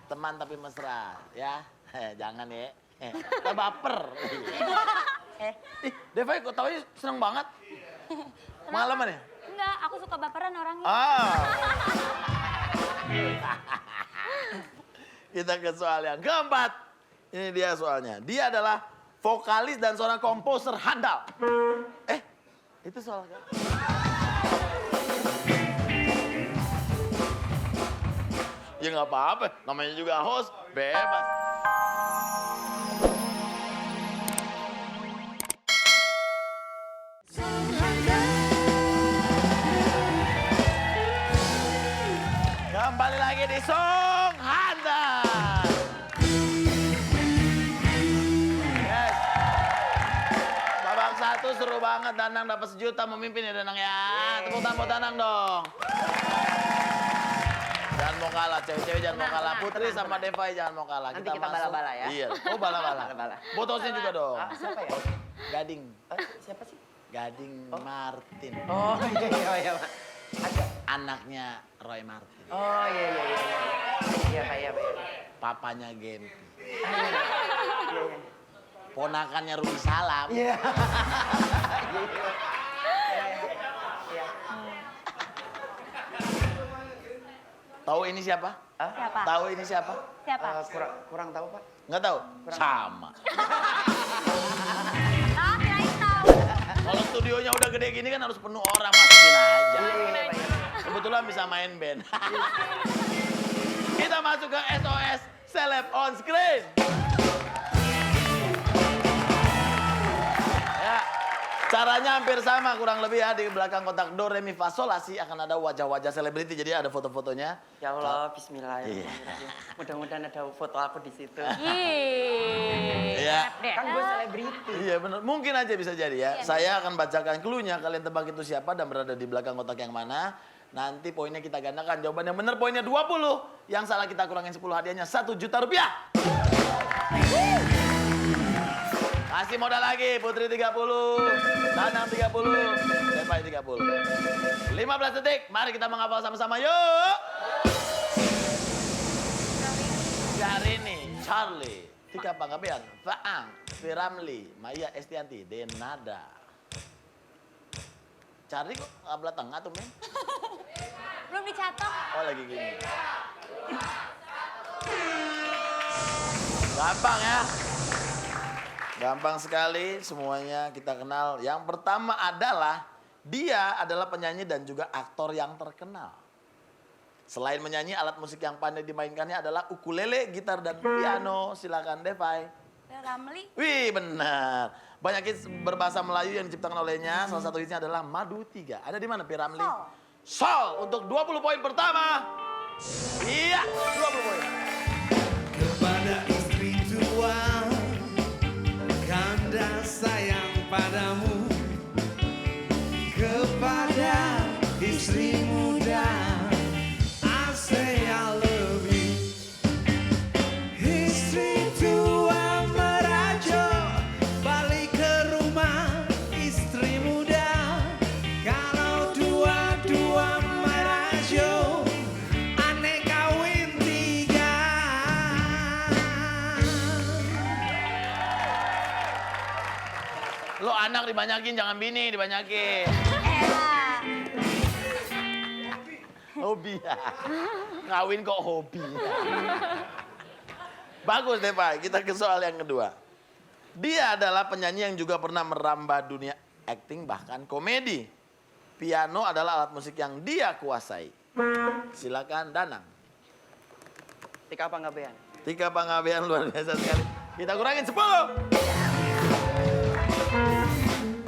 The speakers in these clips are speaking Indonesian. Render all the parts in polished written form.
teman tapi mesra, ya. Jangan ya. Kita baper. Ih, Deva kok tau seneng banget. Pengalaman ya? Enggak, aku suka baperan orangnya. Kita ke soal yang keempat. Ini dia soalnya. Dia adalah vokalis dan seorang komposer handal. Itu soal kan? Ya nggak apa-apa, namanya juga host, bebas. Kembali lagi di Song Handal. Yes. Babak 1 seru banget, Danang dapat 1 juta memimpin ya Danang ya. Tepuk tangan buat Danang dong. Jangan mau kalah, cewek-cewek jangan mau kalah. Putri sama Devai jangan mau kalah. Nanti kita bala-bala ya. Iya, oh bala-bala. Botosnya juga dong. Siapa ya? Gading. Siapa sih? Gading Martin. Oh iya. Ada. Anaknya Roy Martin. Oh iya. Iya kayak. Papanya Gempi. Iya. Ponakannya Rudi Salam. Iya. Tahu ini siapa? Siapa? Tahu ini siapa? Siapa? Kurang tahu Pak. Nggak tahu? Sama. Oh, kirain tahu. Kalau studionya udah gede gini kan harus penuh orang, masukin aja. Iya. Kebetulan bisa main band. Kita masuk ke SOS Celeb on Screen. Ya, caranya hampir sama kurang lebih ya. Di belakang kotak do, re, mi, fa, sol, la, si akan ada wajah-wajah selebriti. Jadi ada foto-fotonya. Ya Allah, bismillahirrahmanirrahim. Mudah-mudahan ada foto aku di situ. Iya. Kan gue selebriti. Iya benar, mungkin aja bisa jadi ya. Saya akan bacakan clue-nya, kalian tebak itu siapa dan berada di belakang kotak yang mana. Nanti poinnya kita gandakan, jawaban yang benar poinnya 20. Yang salah kita kurangin 10, hadiahnya 1 juta rupiah. Kasih modal lagi, Putri 30, Danang 30, Devai 30. 15 detik, mari kita menghafal sama-sama, yuk. Syahrini, Charlie, Tika Panggabean, Faang, Firamli, Maya Estianti, Denada. Charlie kok belah tengah tuh, Men? Belum dicatok. Oh, lagi gini. Gampang ya. Gampang sekali, semuanya kita kenal. Yang pertama adalah, dia adalah penyanyi dan juga aktor yang terkenal. Selain menyanyi, alat musik yang pandai dimainkannya adalah ukulele, gitar, dan piano. Silakan Devai. Ramli. Wih, benar. Banyak hits berbahasa Melayu yang diciptakan olehnya. Salah satu hitsnya adalah Madu 3. Ada di mana, Piramli? Sol untuk 20 poin pertama. Iya, 20 poin. Kepada istri tua, kanda sayang padamu. Kepada istri muda, I say I love you. Istri tua merajo, balik ke rumah istri muda. Kalau dua-dua merajo, aneh kawin 3. Lo anak dibanyakin, jangan bini dibanyakin. Hobi ya. Kawin kok hobi. Bagus deh Pak, kita ke soal yang kedua. Dia adalah penyanyi yang juga pernah merambah dunia akting bahkan komedi. Piano adalah alat musik yang dia kuasai. Silakan Danang. Tika Panggabean. Tika Panggabean luar biasa sekali. Kita kurangin 10.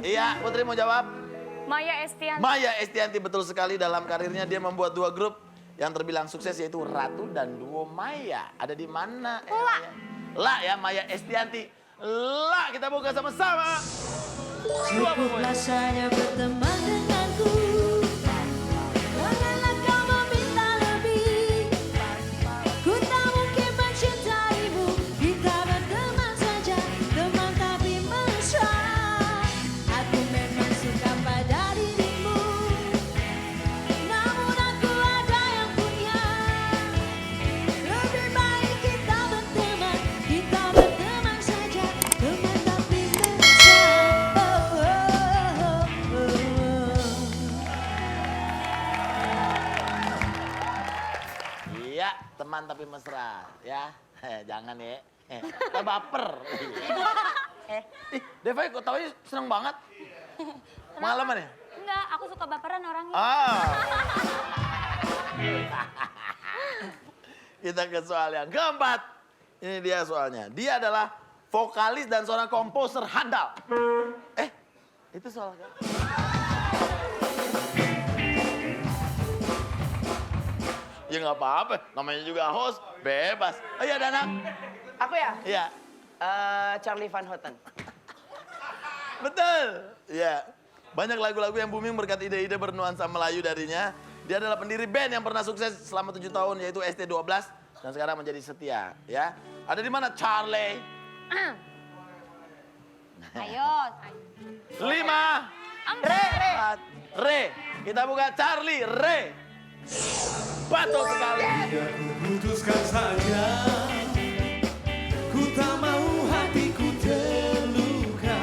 Iya, Putri mau jawab? Maya Estianti. Maya Estianti, betul sekali. Dalam karirnya dia membuat 2 grup yang terbilang sukses, yaitu Ratu dan Duo Maya. Ada di mana? La ya, Maya Estianti. La, kita buka sama-sama. 20 poin. Rasanya berteman denganku. Janganlah kau meminta lebih. Ku tak mungkin mencintaimu. Kita berteman saja, teman tapi mesra. Aku memang suka pada dirimu. Namun aku ada yang punya. Lebih baik teman tapi mesra, ya. Jangan ya. Kita baper. Deva kok tau seneng banget. Pengalaman ya? Enggak, aku suka baperan orangnya. Kita ke soal yang keempat. Ini dia soalnya. Dia adalah vokalis dan seorang komposer handal. Itu soal kan? Ya nggak apa-apa, namanya juga host, bebas. Oh iya Danang. Aku ya? Iya. Charlie Van Houten. Betul. Iya. Banyak lagu-lagu yang booming berkat ide-ide bernuansa Melayu darinya. Dia adalah pendiri band yang pernah sukses selama 7 tahun yaitu ST12 dan sekarang menjadi setia, ya. Ada di mana Charlie? Ayo. 5, 4, Re. Kita buka Charlie, Re. Betul sekali. Ya ku putuskan saja, ku tak mau hatiku terluka,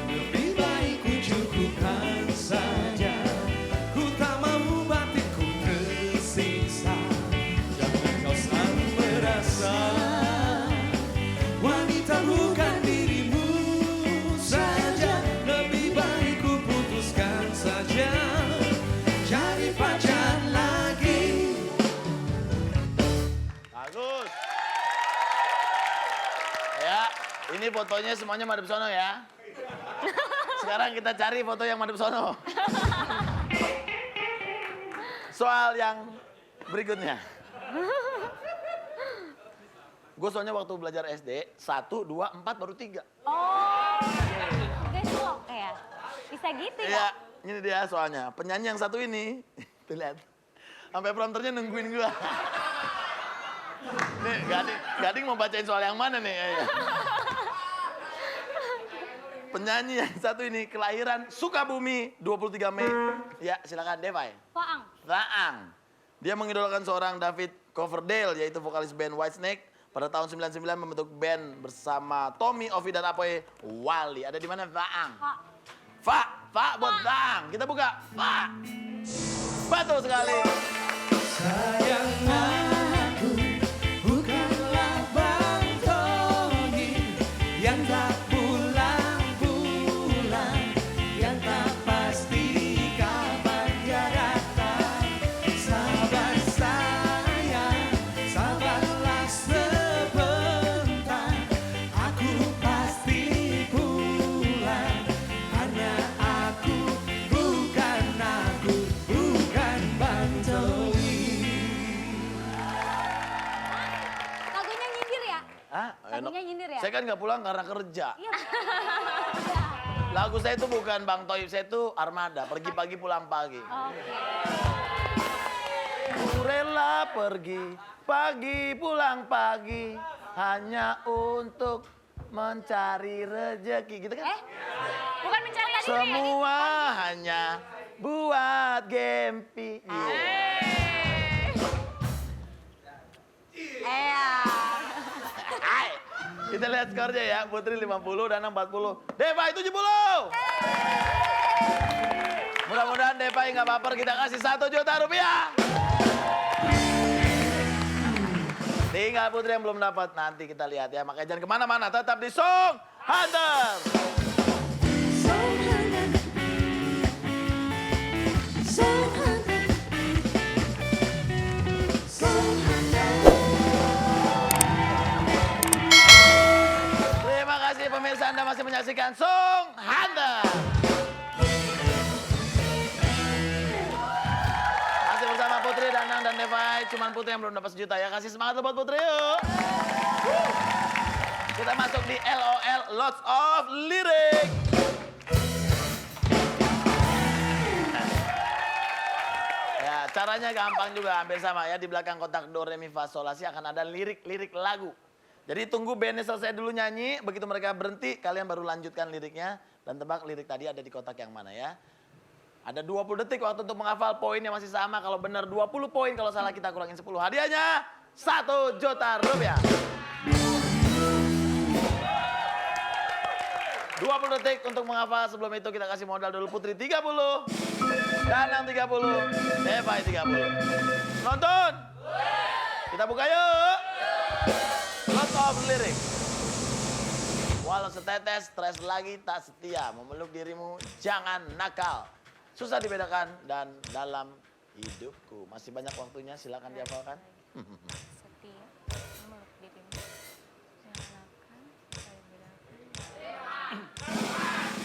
lebih baik ku cukupkan saja, ku tak mau batinku tersiksa. Jangan kau selalu merasa wanita bukan dirimu saja, lebih baik ku putuskan saja, cari pacar lagi. Bagus. Ya, ini fotonya semuanya madep sono ya. Sekarang kita cari foto yang madep sono. Soal yang berikutnya. Gue soalnya waktu belajar SD, 1, 2, 4, baru 3. Oh. Guys, tuh oke ya. Bisa gitu ya? Iya, ini dia soalnya. Penyanyi yang satu ini, tuh lihat. Sampai prompternya nungguin gua. Nih, Gading mau bacain soal yang mana nih? Penyanyi yang satu ini kelahiran Sukabumi 23 Mei. Ya, silakan Devai. Faang. Faang. Dia mengidolakan seorang David Coverdale, yaitu vokalis band Whitesnake. Pada tahun 99 membentuk band bersama Tommy, Ovi, dan Apoy Wali. Ada di mana Faang? Fa buat Faang. Kita buka. Fa. Betul sekali. Sayang aku bukanlah Bang Tony yang tak pulang-pulang, yang tak pasti kapan dia datang. Sabar sayang, sabarlah sebentar, aku pasti pulang, karena aku bukan Bang Tony. Lagunya nyindir ya? Hah? Lagunya nyindir ya? Saya kan nggak pulang karena kerja. Iya. Lagu saya itu bukan Bang Toib, saya itu Armada. Pergi pagi pulang pagi. Oke. Ku rela pergi pagi pulang pagi hanya untuk mencari rezeki, gitu kan? Bukan mencari tadi ya? Semua hanya buat Gempi. Hai. Kita lihat skornya ya, Putri 50, Danang 40, Devai 70. Mudah-mudahan Devai nggak baper, kita kasih 1 juta rupiah. Tinggal Putri yang belum dapat, nanti kita lihat ya. Makanya jangan kemana-mana, tetap di Song Hunter. Terima kasih pemirsa, Anda masih menyaksikan Song Hunter. Masih bersama Putri, Danang, dan Devai. Cuman Putri yang belum dapat 1 juta ya. Kasih semangat buat Putri yuk. Kita masuk di LOL, Lots of Lyric. Ya, caranya gampang juga, hampir sama ya. Di belakang kotak do, re, mi, fa, sol, la, si akan ada lirik-lirik lagu. Jadi tunggu bandnya selesai dulu nyanyi, begitu mereka berhenti, kalian baru lanjutkan liriknya. Dan tebak lirik tadi ada di kotak yang mana ya. Ada 20 detik waktu untuk menghafal, poinnya masih sama. Kalau benar 20 poin, kalau salah kita kurangin 10. Hadiahnya 1 juta rupiah. 20 detik untuk menghafal. Sebelum itu kita kasih modal dulu. Putri 30, Danang 30, Devai 30. Nonton! Kita buka yuk. Lot of lyric. Walau setetes, stres lagi tak setia. Memeluk dirimu, jangan nakal. Susah dibedakan dan dalam hidupku. Masih banyak waktunya, silakan dihafalkan. Setia, memeluk dirimu. Jangan akan, saya bedakan.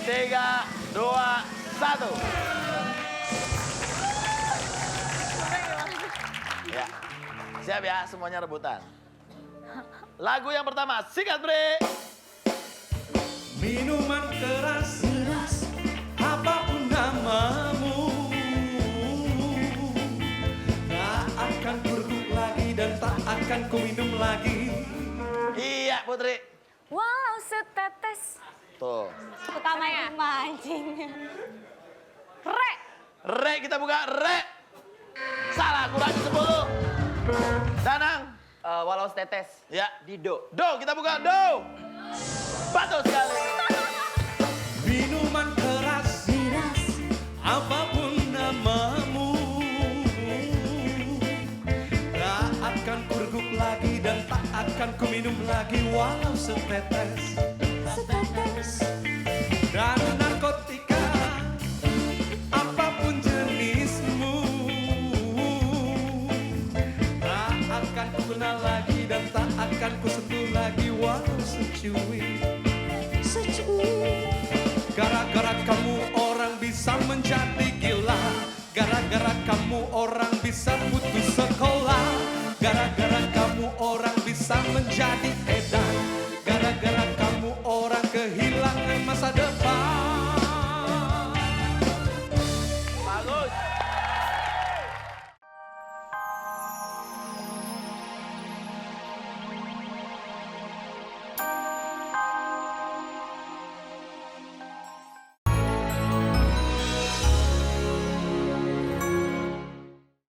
3, 2, 1. Ya. Siap ya, semuanya rebutan. Lagu yang pertama, sikat bre. Minuman keras, apapun namamu, tak akan kurguk lagi dan tak akan ku minum lagi. Iya, Putri. Wow, setetes. Tuh. Suka mancing-mancing. Re. Re, kita buka re. Salah, kurangi 10. Danang. Walau setetes. Ya. Di do. Do, kita buka do. Betul sekali. Minuman keras, apapun namamu, tak akan kurguk lagi dan tak akan ku minum lagi walau setetes. Dan narkotika, apapun jenismu, tak akan ku kenal lagi dan tak akan ku sentuh lagi walau secuil. Gara-gara kamu orang bisa menjadi gila, gara-gara kamu orang bisa putus sekolah, gara-gara kamu orang bisa menjadi edan.